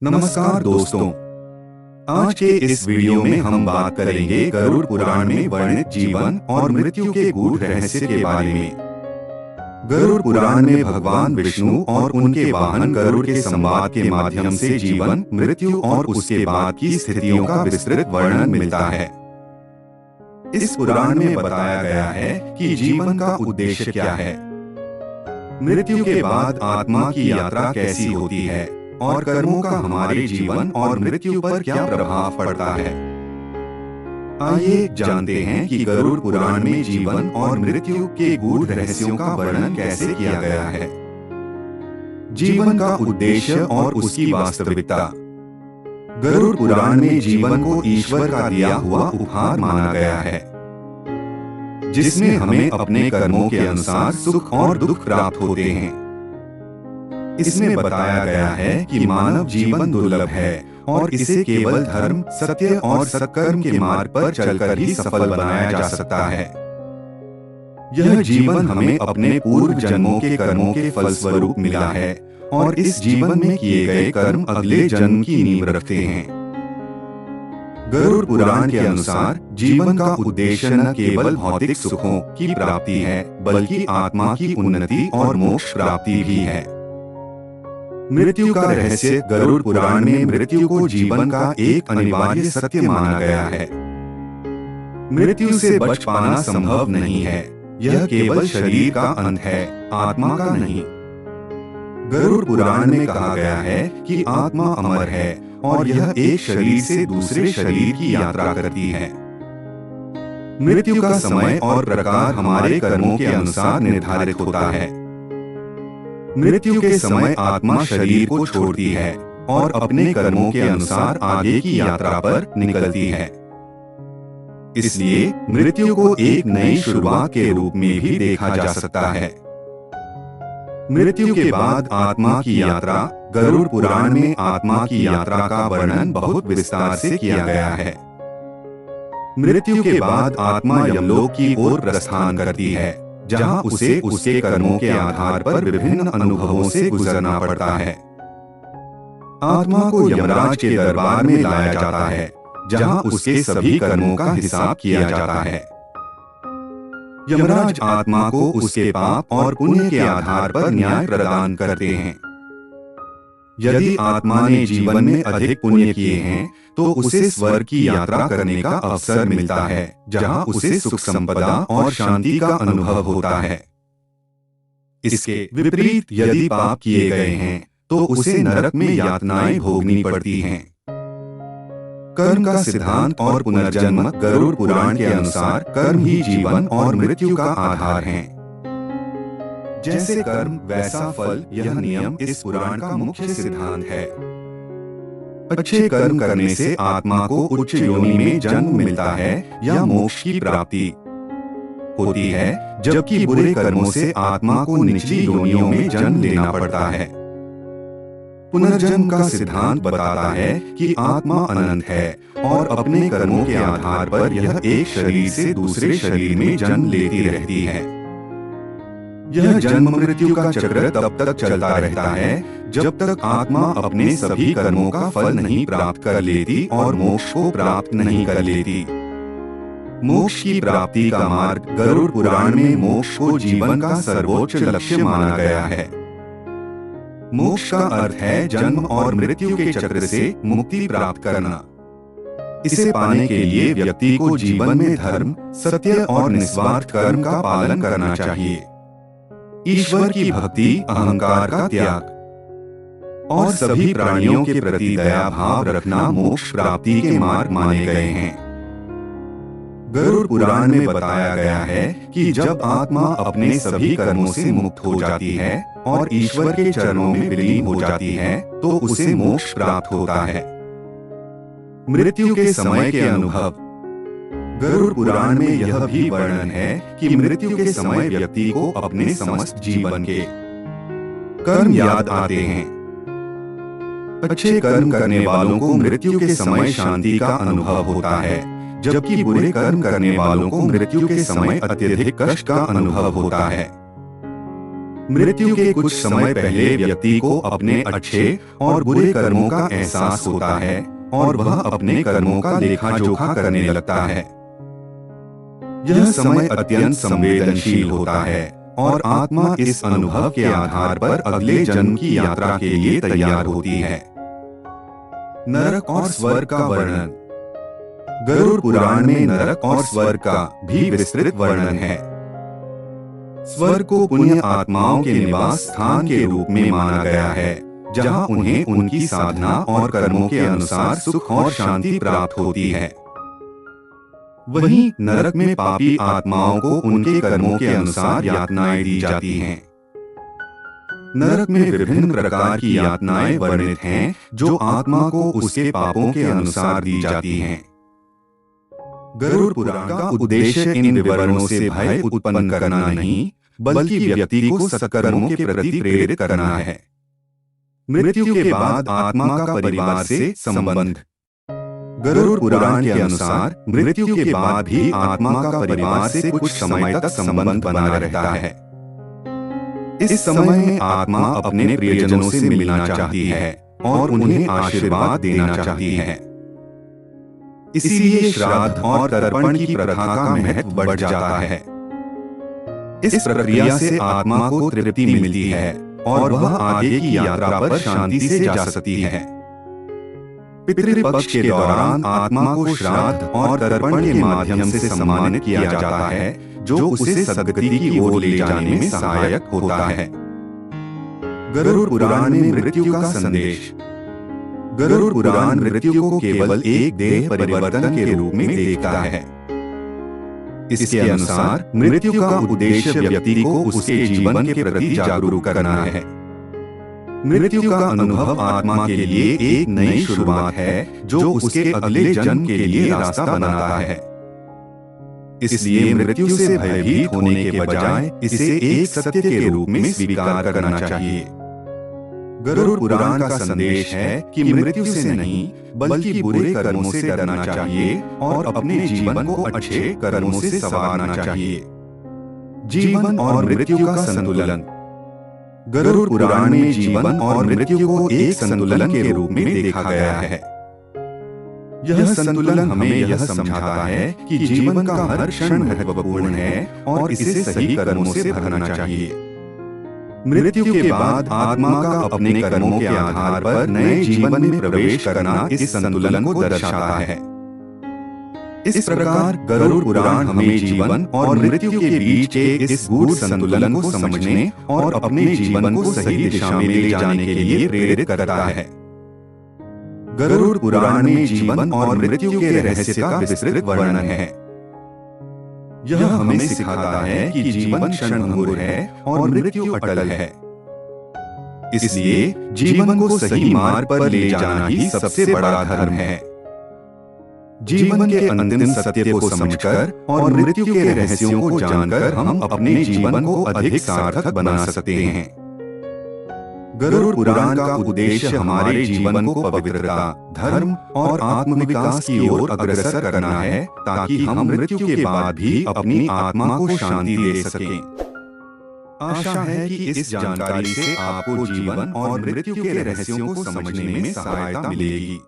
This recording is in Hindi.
नमस्कार दोस्तों। आज के इस वीडियो में हम बात करेंगे गरुड़ पुराण में वर्णित जीवन और मृत्यु के गूढ़ रहस्य के बारे में। गरुड़ पुराण में भगवान विष्णु और उनके वाहन गरुड़ के संवाद के माध्यम से जीवन, मृत्यु और उसके बाद की स्थितियों का विस्तृत वर्णन मिलता है। इस पुराण में बताया गया है कि जीवन का उद्देश्य क्या है, मृत्यु के बाद आत्मा की यात्रा कैसी होती है और कर्मों का हमारे जीवन और मृत्यु पर क्या प्रभाव पड़ता है। आइए जानते हैं कि गरुड़ पुराण में जीवन और मृत्यु के गूढ़ रहस्यों का वर्णन कैसे किया गया है। जीवन का उद्देश्य और उसकी वास्तविकता। गरुड़ पुराण में जीवन को ईश्वर का दिया हुआ उपहार माना गया है, जिसमें हमें अपने कर्मों के अनुसार सुख और दुख प्राप्त होते हैं। इसमें बताया गया है कि मानव जीवन दुर्लभ है और इसे केवल धर्म, सत्य और सत्कर्म के मार्ग पर चलकर ही सफल बनाया जा सकता है। यह जीवन हमें अपने पूर्व जन्मों के कर्मों के फलस्वरूप मिला है और इस जीवन में किए गए कर्म अगले जन्म की नींव रखते हैं। गरुड़ पुराण के अनुसार जीवन का उद्देश्य न केवल भौतिक सुखों की प्राप्ति है, बल्कि आत्मा की उन्नति और मोक्ष प्राप्ति भी है। मृत्यु का रहस्य। गरुड़ पुराण में मृत्यु को जीवन का एक अनिवार्य सत्य माना गया है। मृत्यु से बच पाना संभव नहीं है, यह केवल शरीर का अंत है, आत्मा का नहीं। गरुड़ पुराण में कहा गया है कि आत्मा अमर है और यह एक शरीर से दूसरे शरीर की यात्रा करती है। मृत्यु का समय और प्रकार हमारे कर्मों के अनुसार निर्धारित होता है। मृत्यु के समय आत्मा शरीर को छोड़ती है और अपने कर्मों के अनुसार आगे की यात्रा पर निकलती है। इसलिए मृत्यु को एक नई शुरुआत के रूप में भी देखा जा सकता है। मृत्यु के बाद आत्मा की यात्रा। गरुड़ पुराण में आत्मा की यात्रा का वर्णन बहुत विस्तार से किया गया है। मृत्यु के बाद आत्मा यमलोक की ओर प्रस्थान करती है, जहां उसे उसके कर्मों के आधार पर विभिन्न अनुभवों से गुजरना पड़ता है। आत्मा को यमराज के दरबार में लाया जाता है, जहां उसके सभी कर्मों का हिसाब किया जाता है। यमराज आत्मा को उसके पाप और पुण्य के आधार पर न्याय प्रदान करते हैं। यदि आत्मा ने जीवन में अधिक पुण्य किए हैं, तो उसे स्वर्ग की यात्रा करने का अवसर मिलता है, जहां उसे सुख संपदा और शांति का अनुभव होता है। इसके विपरीत यदि पाप किए गए हैं, तो उसे नरक में यातनाएं भोगनी पड़ती हैं। कर्म का सिद्धांत और पुनर्जन्म। गरुड़ पुराण के अनुसार कर्म ही जीवन और मृत्यु का आधार हैं। जैसे कर्म वैसा फल, यह नियम इस पुराण का मुख्य सिद्धांत है। अच्छे कर्म करने से आत्मा को उच्च योनि में जन्म मिलता है या मोक्ष की प्राप्ति होती है, जबकि बुरे कर्मों से आत्मा को निचली योनियों में जन्म लेना पड़ता है। पुनर्जन्म का सिद्धांत बताता है कि आत्मा अनंत है और अपने कर्मों के आधार पर यह एक शरीर से दूसरे शरीर में जन्म लेती रहती है। यह जन्म मृत्यु का चक्र तब तक चलता रहता है जब तक आत्मा अपने सभी कर्मों का फल नहीं प्राप्त कर लेती और मोक्ष को प्राप्त नहीं कर लेती। मोक्ष की प्राप्ति का मार्ग। गरुड़ पुराण में मोक्ष को जीवन का सर्वोच्च लक्ष्य माना गया है। मोक्ष का अर्थ है जन्म और मृत्यु के चक्र से मुक्ति प्राप्त करना। इसे पाने के लिए व्यक्ति को जीवन में धर्म, सत्य और निस्वार्थ कर्म का पालन करना चाहिए। ईश्वर की भक्ति, अहंकार का त्याग और सभी प्राणियों के प्रति दया भाव रखना मोक्ष प्राप्ति के मार्ग माने गए हैं। गरुड़ पुराण में बताया गया है कि जब आत्मा अपने सभी कर्मों से मुक्त हो जाती है और ईश्वर के चरणों में विलीन हो जाती है, तो उसे मोक्ष प्राप्त होता है। मृत्यु के समय के अनुभव। गरुड़ पुराण में यह भी वर्णन है कि मृत्यु के समय व्यक्ति को अपने समस्त जीवन के कर्म याद आते हैं। अच्छे कर्म करने वालों को मृत्यु के समय शांति का अनुभव होता है, जबकि बुरे कर्म करने वालों को मृत्यु के समय अत्यधिक कष्ट का अनुभव होता है। मृत्यु के कुछ समय पहले व्यक्ति को अपने अच्छे और बुरे कर्मों का एहसास होता है और वह अपने कर्मों का लेखा जोखा करने लगता है। यह समय अत्यंत संवेदनशील होता है और आत्मा इस अनुभव के आधार पर अगले जन्म की यात्रा के लिए तैयार होती है। नरक और स्वर्ग का वर्णन। गरुड़ पुराण में नरक और स्वर्ग का भी विस्तृत वर्णन है। स्वर्ग को पुण्य आत्माओं के निवास स्थान के रूप में माना गया है, जहां उन्हें उनकी साधना और कर्मों के अनुसार सुख और शांति प्राप्त होती है। वहीं नरक में पापी आत्माओं को उनके कर्मों के अनुसार यातनाएं दी जाती हैं। नरक में विभिन्न प्रकार की यातनाएं वर्णित हैं, जो आत्मा को उसके पापों के अनुसार दी जाती हैं। गरुड़ पुराण का उद्देश्य इन विवरणों से भय उत्पन्न करना नहीं, बल्कि व्यक्ति को सत्कर्मों के प्रति प्रेरित करना है। मृत्यु के बाद आत्मा का परिवार से संबंध। गरुड़ पुराण के अनुसार मृत्यु के बाद भी आत्मा का परिवार से कुछ समय तक संबंध बना रहता है। इस समय में आत्मा अपने प्रियजनों से मिलना चाहती है और उन्हें आशीर्वाद देना चाहती है। इसलिए श्राद्ध और तर्पण की प्रथा का महत्व बढ़ जाता है। इस प्रक्रिया से आत्मा को तृप्ति मिलती है और वह आगे की यात्रा पर शांति से जा सकती है। पितृपक्ष के दौरान आत्मा को श्राद्ध और तर्पण के माध्यम से सम्मानित किया जाता है, जो उसे सद्गति की ओर ले जाने में सहायक होता है। गरुड़ पुराण में मृत्यु का संदेश। गरुड़ पुराण मृत्यु को केवल एक देह परिवर्तन के रूप में देखता है। इसके अनुसार मृत्यु का उद्देश्य व्यक्ति को उसके जीवन के प्रति जागरूक करना है। मृत्यु का अनुभव आत्मा के लिए एक नई शुरुआत है, जो उसके अगले जन्म के लिए रास्ता बनाता है। इसलिए मृत्यु से भयभीत होने के बजाय इसे एक सत्य के रूप में स्वीकार करना चाहिए। गरुड़ पुराण का संदेश है कि मृत्यु से नहीं, बल्कि बुरे कर्मों से डरना चाहिए और अपने जीवन को अच्छे कर्मों से संवारना चाहिए। जीवन और मृत्यु का संतुलन। गरुड़ पुराण में जीवन और मृत्यु को एक संतुलन के रूप में देखा गया है। यह संतुलन हमें यह समझाता है कि जीवन का हर क्षण महत्वपूर्ण है और इसे सही कर्मों से भरना चाहिए। मृत्यु के बाद आत्मा का अपने कर्मों के आधार पर नए जीवन में प्रवेश करना इस संतुलन को दर्शाता है। इस प्रकार गरुड़ पुराण हमें जीवन और मृत्यु के बीच के इस गूढ़ संतुलन को समझने और अपने जीवन को सही दिशा में ले जाने के लिए प्रेरित करता है। गरुड़ पुराण में जीवन और मृत्यु के रहस्य का विस्तृत वर्णन है। यह हमें सिखाता है कि जीवन क्षणभंगुर है और मृत्यु अटल है। इसलिए जीवन को सही मार्ग पर ले जाना ही सबसे बड़ा धर्म है। जीवन के अंतिम सत्य को समझकर और मृत्यु के रहस्यों को जानकर हम अपने जीवन को अधिक सार्थक बना सकते हैं। गरुड़ पुराण का उद्देश्य हमारे जीवन को पवित्रता, धर्म और आत्मविकास की ओर अग्रसर करना है, ताकि हम मृत्यु के बाद भी अपनी आत्मा को शांति दे सकें। आशा है कि इस जानकारी से आपको जीवन और मृत्यु के रहस्यों को समझने में सहायता मिलेगी।